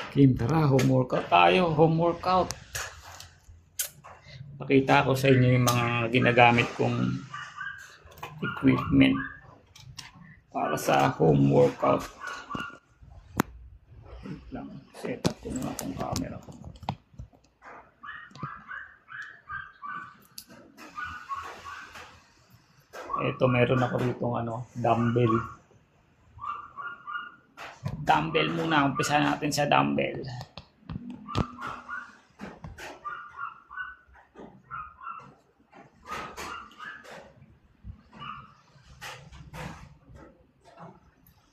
Kim, tara, home workout tayo. Home workout. Pakita ko sa inyo yung mga ginagamit kong equipment para sa home workout. Wait lang, set up ko muna itong camera ko. Ito, meron ako rito dumbbell. Dumbbell muna, umpisa natin sa dumbbell.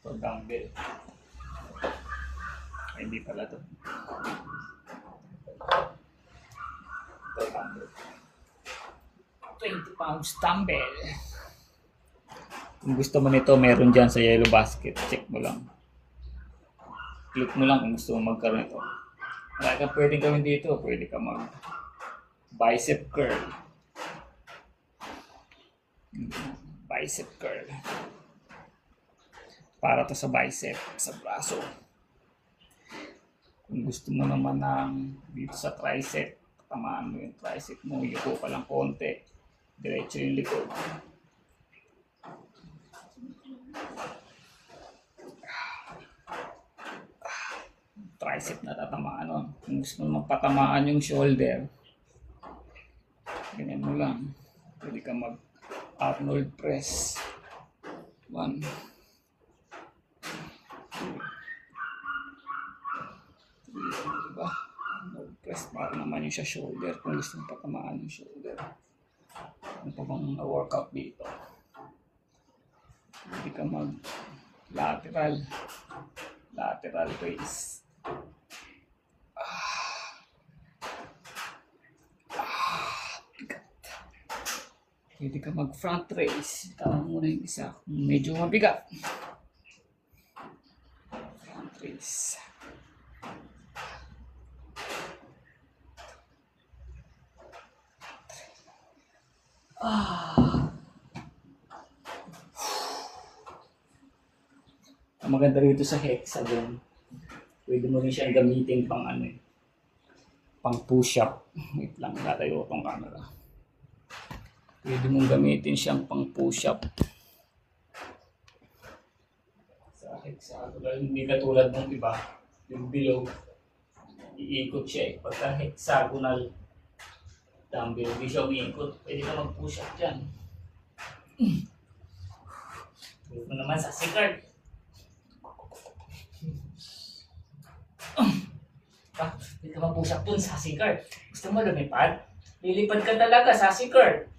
Ito, dumbbell. Ay, hindi pala to. Ito, dumbbell. 20 pounds dumbbell. Kung gusto mo nito, meron dyan sa yellow basket. Check mo lang. Click mo lang kung gusto mo magkaroon ito. Wala kang pwedeng gawin dito. Pwede ka mag bicep curl. Bicep curl. Para to sa bicep, sa braso. Kung gusto mo naman dito sa tricep, tamaan mo yung tricep mo, yuko ka lang konti. Diretso yung likod. Tricep na tatamaan nun. Kung gusto mo magpatamaan yung shoulder, ganyan mo lang. Pwede ka mag Arnold press. 1, 2, 3, diba? Arnold press para naman yung sa shoulder. Kung gusto mo patamaan yung shoulder. Ano pa bang workout dito? Pwede ka mag lateral raise. Pwede ka mag front raise. Tama muna yung isa. Medyo mabigat. Front raise. Ang maganda rito sa hexagon, pwede mo rin siyang gamitin pang pang push-up. Wait lang, tatayo itong camera. Pwede mong gamitin siyang pang push-up. Sa hexagon, hindi katulad ng iba, yung below, iikot siya eh. Pagka hexagonal dumbbell, hindi siya umiikot. Pwede ka mag-push-up dyan. Pwede mo naman sa sikard. Pwede ka mag-push up dun sa sikard. Gusto mo lumipad? Lilipad ka talaga sa sikard.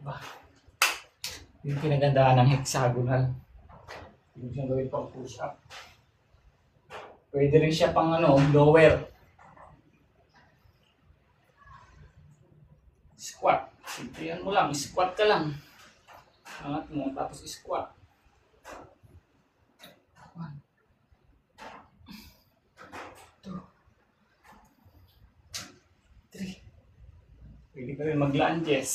Diba? Yung pinagandaan ng hexagonal. Yung siyang gawin pang push up. Pwede rin siya pang lower. Squat. Simplihan mo lang. Squat ka lang. Angat mo. Tapos squat. 1, 2, 3. Pwede ka rin mag-lunges.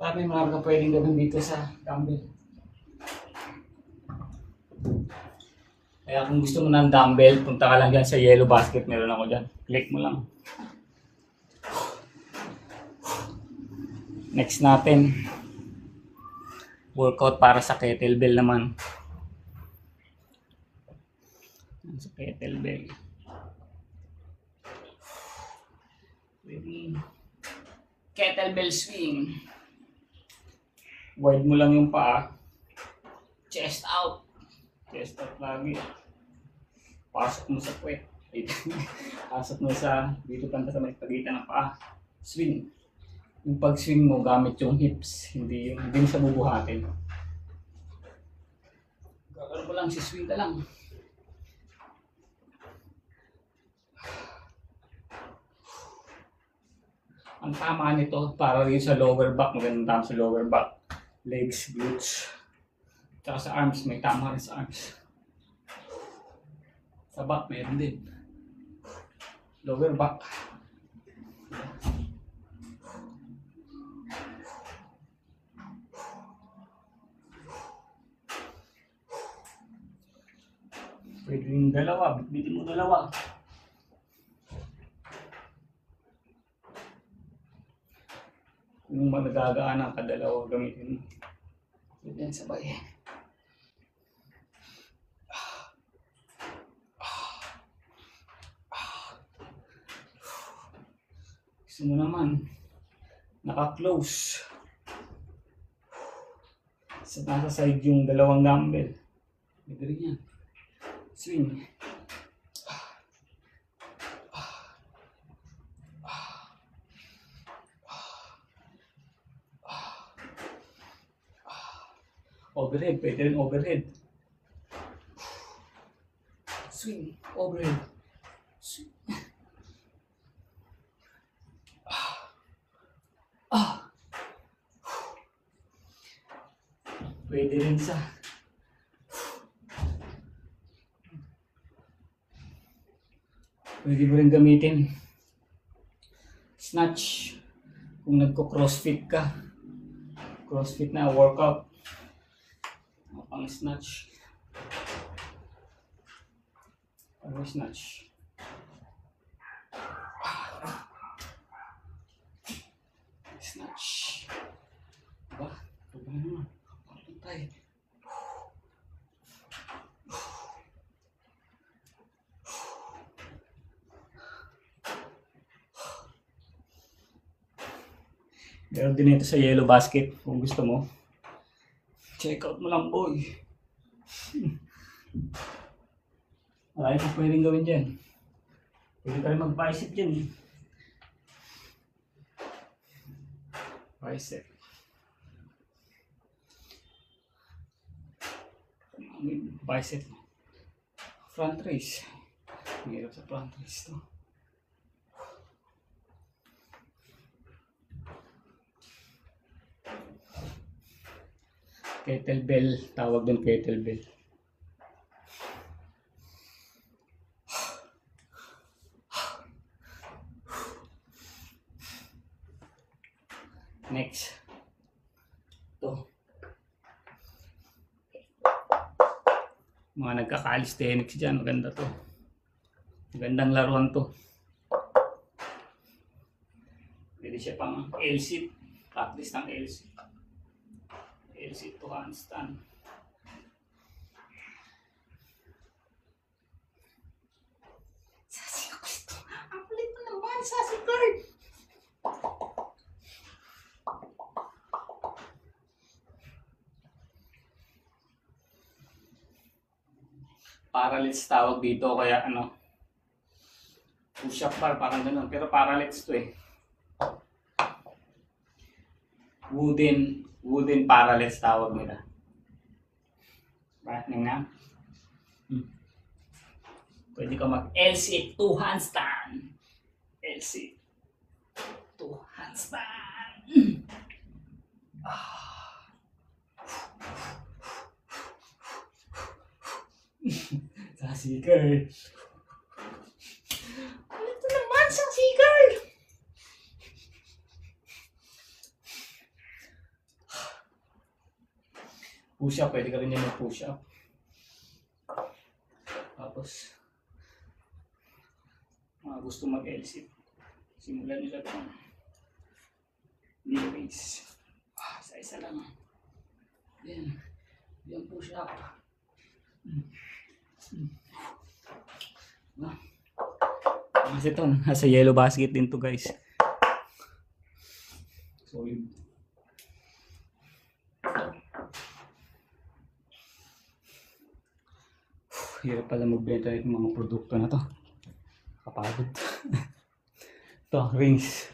Marami kang pwedeng gawin dito sa dumbbell. Kaya kung gusto mo ng dumbbell, punta ka lang dyan sa yellow basket. Meron ako dyan. Click mo lang. Next natin, workout para sa kettlebell naman. Sa kettlebell. Kettlebell swing. Wide mo lang yung paa. Chest out. Chest out lagi. Pasok mo sa puwet. Pasok mo dito banda sa may pagitan ng paa. Swing. Yung pag-swing mo gamit yung hips. Hindi mo siya bubuhatin. Gagawin mo lang, swing ka lang. Ang tama nito para rin sa lower back. Magandang tama sa lower back. Legs, glutes. Tsaka sa arms, may tama rin sa arms. Sa back, mayroon din. Lower back. Pwede yung dalawa, bitbitin mo dalawa. Kung nagagaan ang kadalawa, gamitin mo. Pwede yan sabay. Gusto mo naman, naka-close. Nasa side yung dalawang dumbbell. Pwede rin yan. Swing. Overhead, pwede rin overhead. Swing, overhead. Swing. Pwede rin sa pwede mo rin gamitin snatch kung nagko-crossfit ka. Crossfit na workout. Pang snatch. Pang snatch. Snatch. Diba? Diba naman? Parang tayo. Meron din ito sa Yellow Basket kung gusto mo. Check out mo lang, boy. Marami pa pwedeng gawin dyan. Pwede tayo mag-bicep dyan. Bicep. Bicep. Front raise. Mahirap sa front raise to. Kettlebell, tawag doon kettlebell. Next. Ito. Mga nagka-calisthenics dyan, maganda to. Magandang laruan to. Pwede siya pang L-sit. Practice ng L-sit. L-sit to handstand. Sasi ako ito. Ang kulit mo naman, Sasi Girl. Parallels tawag dito, kaya ano, push-up bar, parang ganun. Pero parallels to eh. Wooden parallels tawag nila. Bakit nga? Pwede ka mag-L-sit, 2 handstand. L-sit, 2 handstand. Sassy girl. Ito naman, sassy girl. Push up, pwede ka rin yan mag-push up. Tapos, gusto mag-L-sit. Simulan nila ito. Knee raise. Isa-isa lang. Yan. Yan push up. Kasi ito, nasa Yellow Basket din to guys. Solid. Hirap pala magbenta ng mga produkto na to. Kapagod. Ito, rings.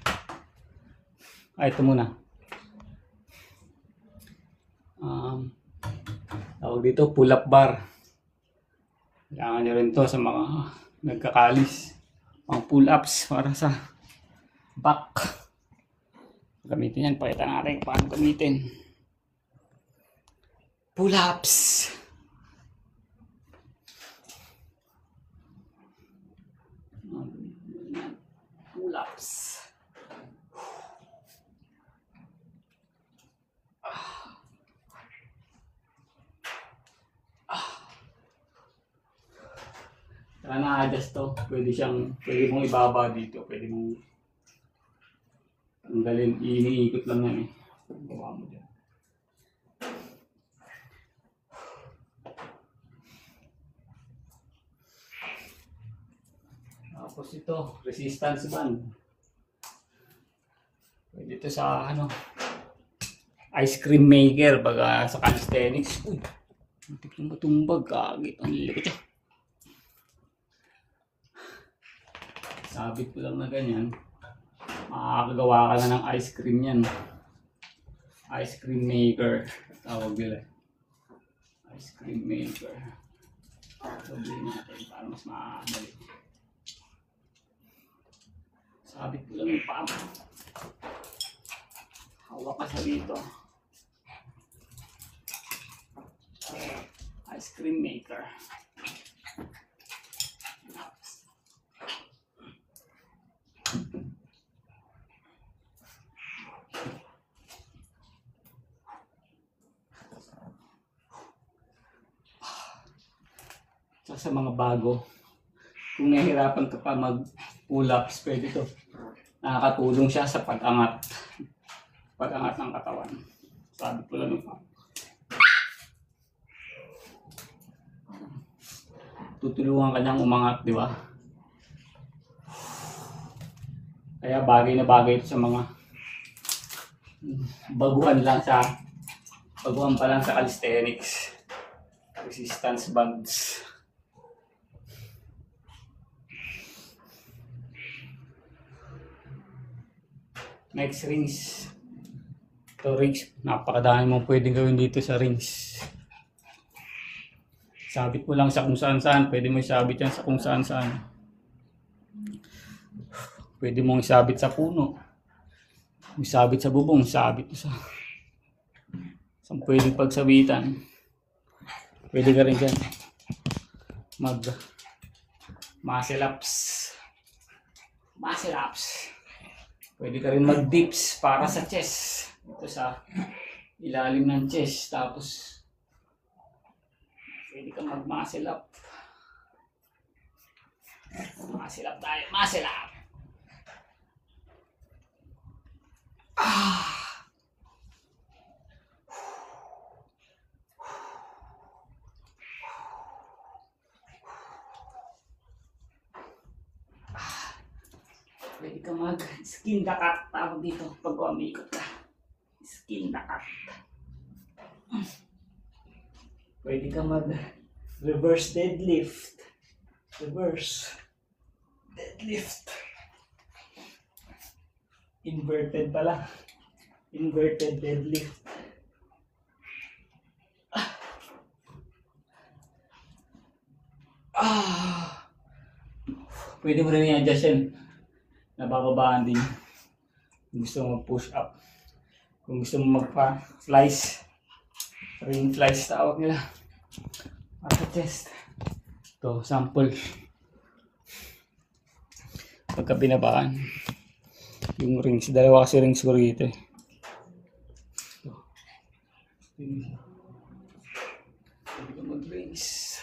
Ito muna. Tawag dito, pull-up bar. Kailangan nyo rin to sa mga nagkakalis. Mga pull-ups para sa back. Gamitin yan. Pakita natin paano gamitin. Pull-ups. Pull-ups. Saka na-adjust to. Pwede mong ibaba dito. Pwede mong tanggalin. Iniikot lang yan eh. Gawa mo dyan. Tapos ito, resistance band. Pwede ito sa ice cream maker. Baga sa calisthenics. Uy, matik na matumbag. Kagit. Ang likot siya. Sabit ko lang na ganyan. Makakagawa ka na ng ice cream yan. Ice cream maker. Tawag nila. Ice cream maker. Sabihin natin para mas madali. Sabit ko lang yung paa. Hawak ka sa dito. Ice cream maker. Sa mga bago, kung nahihirapan ka pa mag pull-ups, pwede to. Nakakatulong siya sa pag-angat ng katawan. Sabi ko lang pa. Tutulungan ka niyang umangat, di ba? Kaya bagay na bagay ito sa mga baguhan pa lang sa calisthenics. Resistance bands. Next, rings. Ito rings, napakadami mong pwedeng gawin dito sa rings. Sabit mo lang sa kung saan saan. Pwede mo isabit yan sa kung saan saan. Pwede mong isabit sa puno. Isabit sa bubong. Isabit sa saan pwedeng pagsabitan. Pwede ka rin dyan mag muscle ups. Pwede ka rin mag-dips para sa chest. Ito sa ilalim ng chest. Tapos, pwede ka mag-muscle up. Muscle up tayo. Muscle up! Pwede ka mag-skin dakat. Tawag dito pag umikot ka. Skin dakat. Pwede ka mag-reverse deadlift. Reverse deadlift. Inverted pala. Inverted deadlift. Pwede mo rin i-adjust yan. Nabababaan din. Kung gusto mo mag-push up. Kung gusto mo magpa-slice. Ring slice tawag nila. Para sa chest. Ito, sample. Pagka binabaan. Yung rings. Dalawa kasi rings ko rito eh. Ito. Pwede ka mag-rings.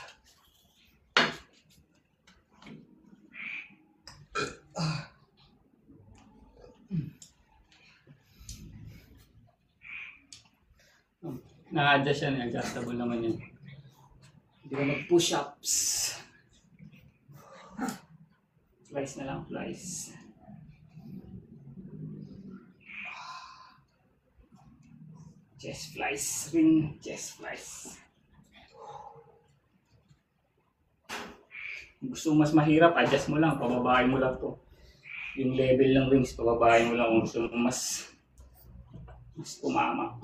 Na-adjust yan, adjustable naman yan. Hindi ka mag-push-ups. Flies na lang, flies. Chest flies, ring chest flies. Kung gusto mas mahirap, adjust mo lang, pababahin mo lang to. Yung level ng rings, pababahin mo lang kung gusto mo mas tumama.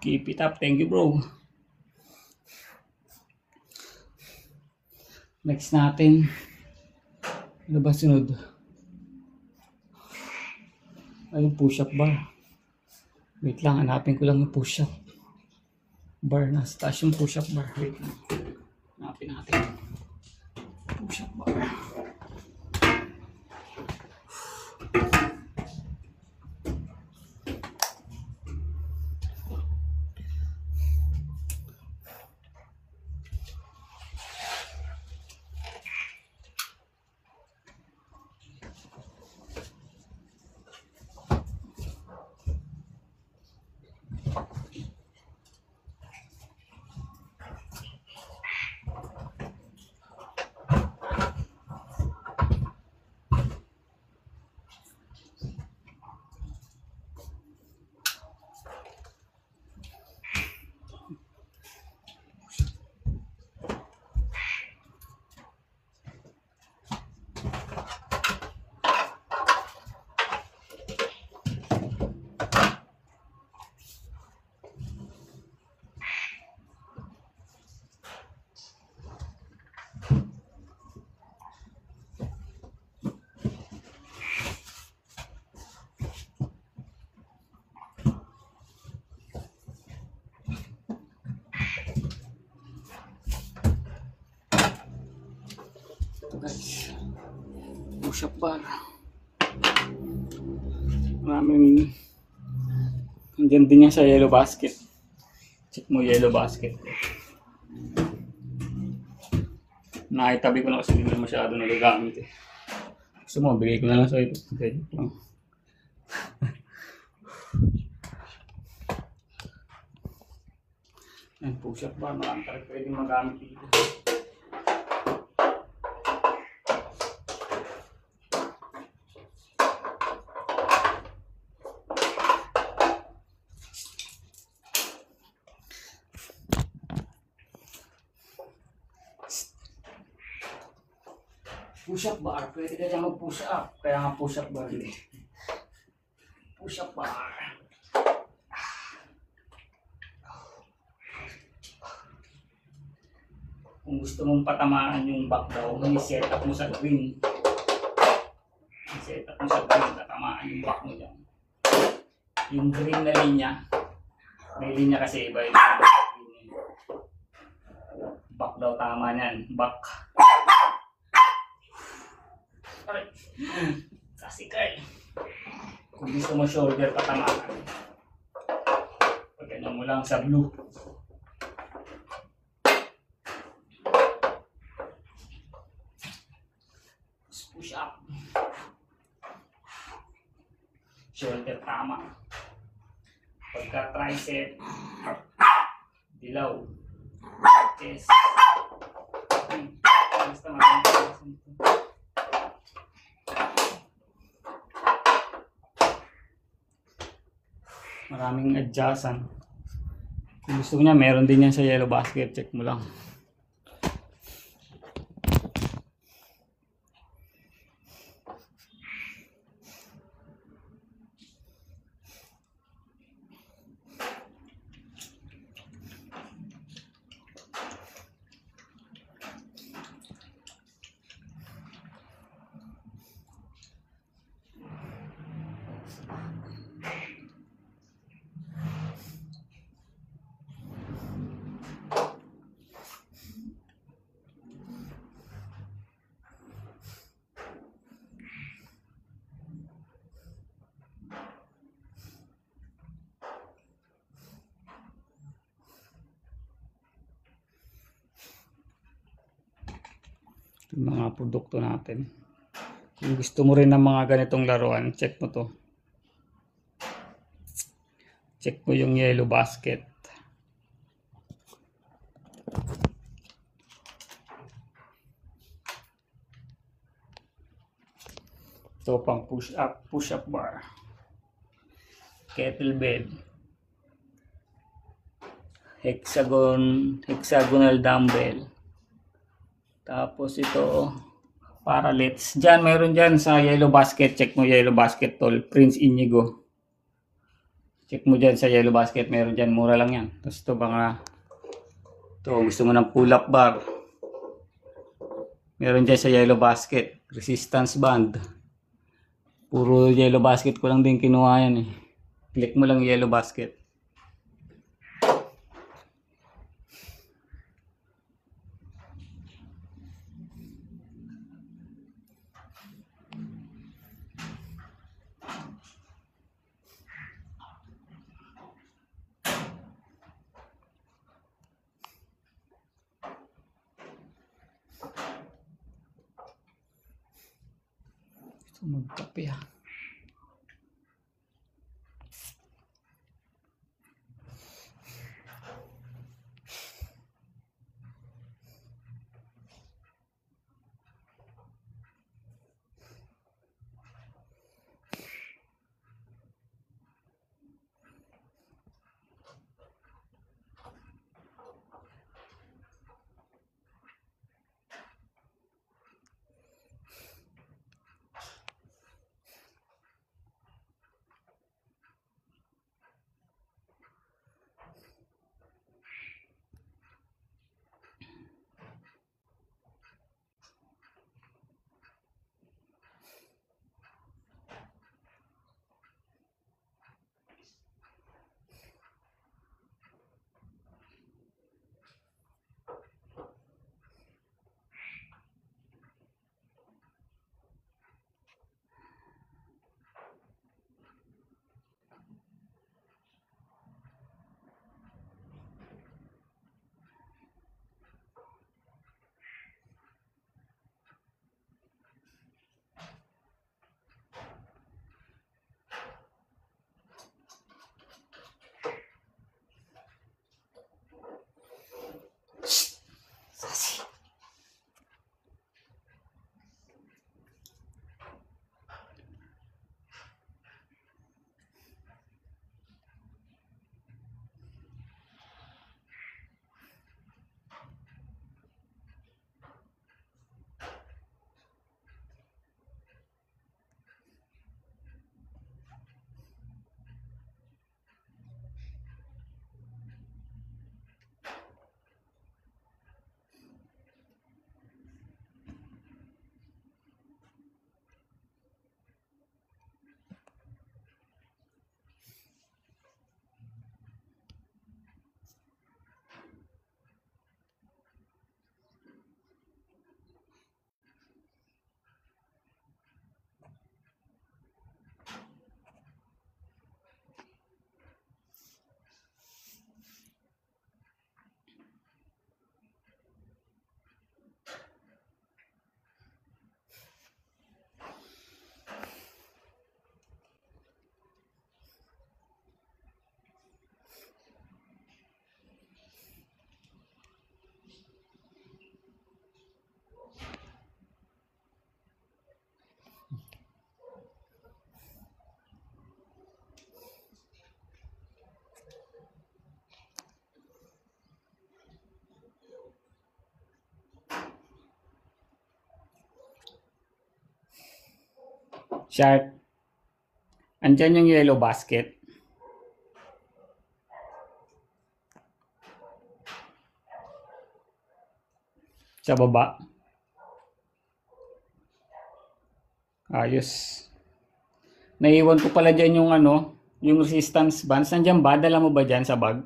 Keep it up. Thank you, bro. Next natin. Ano ba sunod? Ay, yung push-up bar. Wait lang, hanapin ko lang yung push-up bar. Nasa taas yung push-up bar. Wait lang. Hanapin natin. Push-up bar. Guys, push-up bar. Maraming andyan din yan sa yellow basket. Check mo yellow basket. Nakitabi ko na kasi hindi na masyado nagagamit eh. Gusto mo, bigay ko na lang sa ito. Okay lang. Yan, push-up bar. Marami talaga pwedeng magamit dito. Push-up bar, pwede ka dyan mag-push up. Kaya nga push-up bar din. Push-up bar. Kung gusto mong patamaan yung back daw, i-set up mo sa green. I-set up mo sa green, tatamaan yung back mo dyan. Yung green na linya, may linya kasi iba yung back daw, tama yan. Back. Kasi Carl, kung gusto mo shoulder patamaan, pagkano mo lang sa blue. Push up. Shoulder tama. Pagka tricep, dilaw. Chest. Basta maraming maraming adjacent. Kung gusto niya, meron din yan sa yellow basket. Check mo lang. Yung mga produkto natin. Kung gusto mo rin ng mga ganitong laruan, check mo to. Check mo yung yellow basket. Ito pang push up bar. Kettlebell. Hexagonal dumbbell. Tapos ito, parallels. Diyan, mayroon dyan sa yellow basket. Check mo yellow basket tol. Prince Inigo. Check mo dyan sa Yellow Basket. Meron dyan. Mura lang yan. Tapos ito mga... Ito, gusto mo ng pull-up bar. Meron dyan sa Yellow Basket. Resistance band. Puro Yellow Basket ko lang din kinuha yan eh. Click mo lang Yellow Basket. Gusto magkape ah. Shark. Andyan yung Yellow Basket. Sa baba. Ayos. Naiwan ko pala dyan yung ano, yung resistance bands. Nandiyan ba? Dala mo ba dyan sa bag?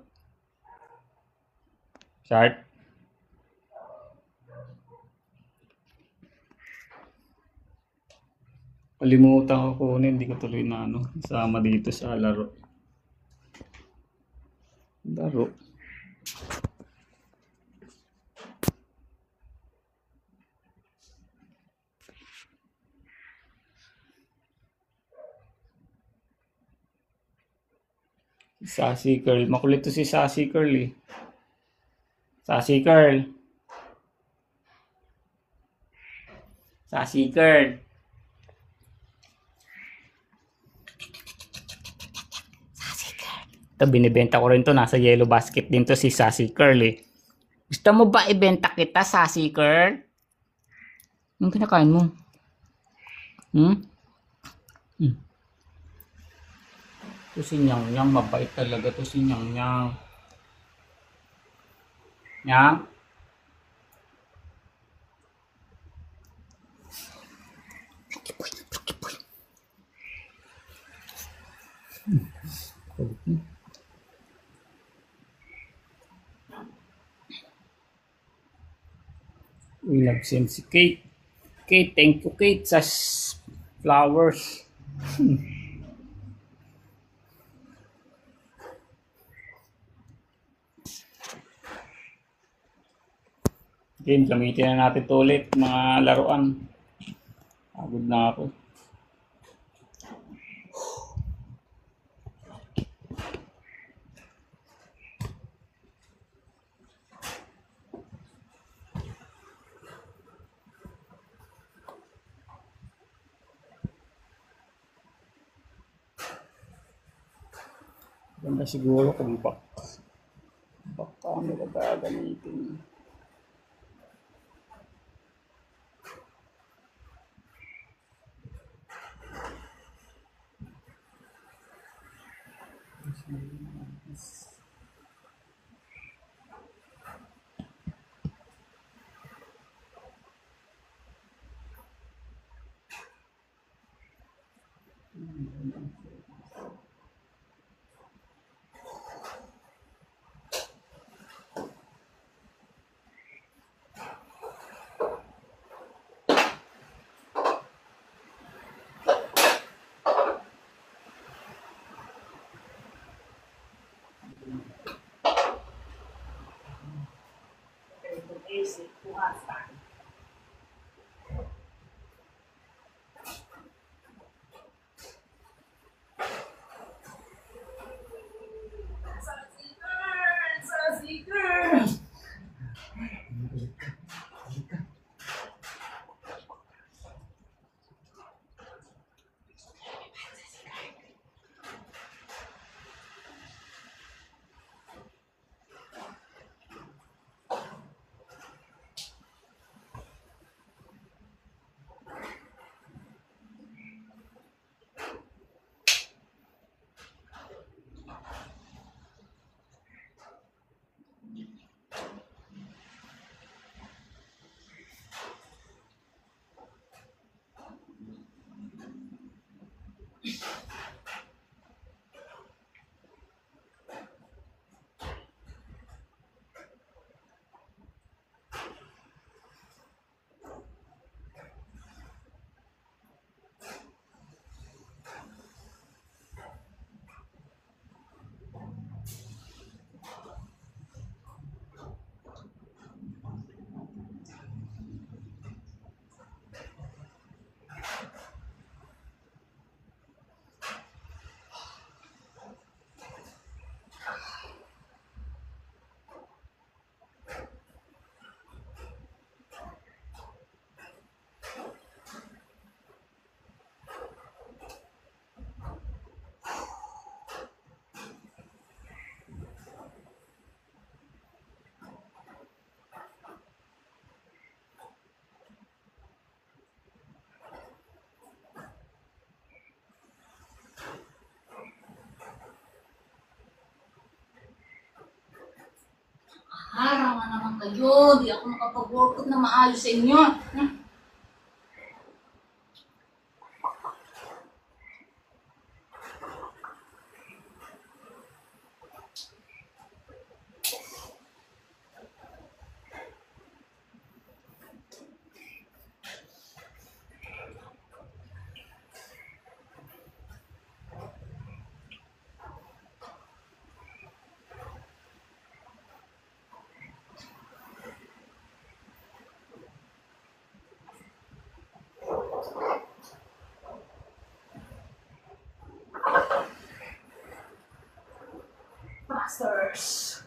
Shark. Kalimutan ko kunin, hindi ko tuloy na ano, sama dito sa laro. Laro. Sassy Curl. Makulit to si Sassy Curl eh. Sassy Curl. Sassy Curl. Ito, binibenta ko rin to. Nasa Yellow Basket din to si Sassy Curl eh. Gusto mo ba ibenta kita, Sassy Curl? Anong kinakain mo? To si Nyang Nyang, mabait talaga to si Nyang Nyang. Nyang? We love send si Kate. Kate, thank you Kate sa flowers. Game, gamitin na natin to ulit mga laruan. Pagod na ako. Ganda siguro kung baka nila gagamitin. Esse churrasco. Araw na naman kayo, di ako makapag-workout na maayos sa inyo. Bastards.